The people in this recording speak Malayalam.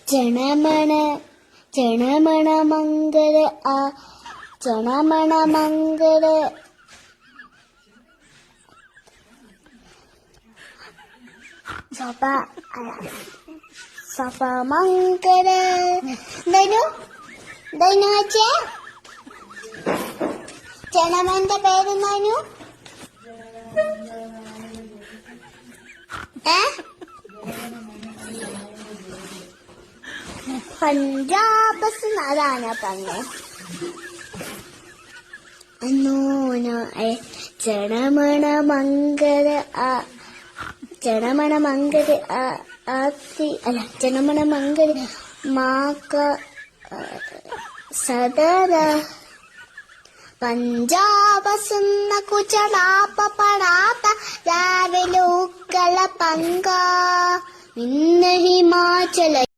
ജനമണ ജനമണ മംഗള ആ ജനമണ മംഗള സഭ സഭ മംഗള ധനു ധനു വച്ചേ ജനമന്റെ പേരെന്താനു പഞ്ചാബ് അതാണ് പറഞ്ഞേ ജനമണ മംഗള ജനമണ മംഗള അല്ല ജനമണ മംഗള മാക സദര പഞ്ചാബ് സുന്ന കുചലാപ പടാത്ത രാവിലെ ഉക്കള പങ്ക ഇന്ന് ഹിമാചല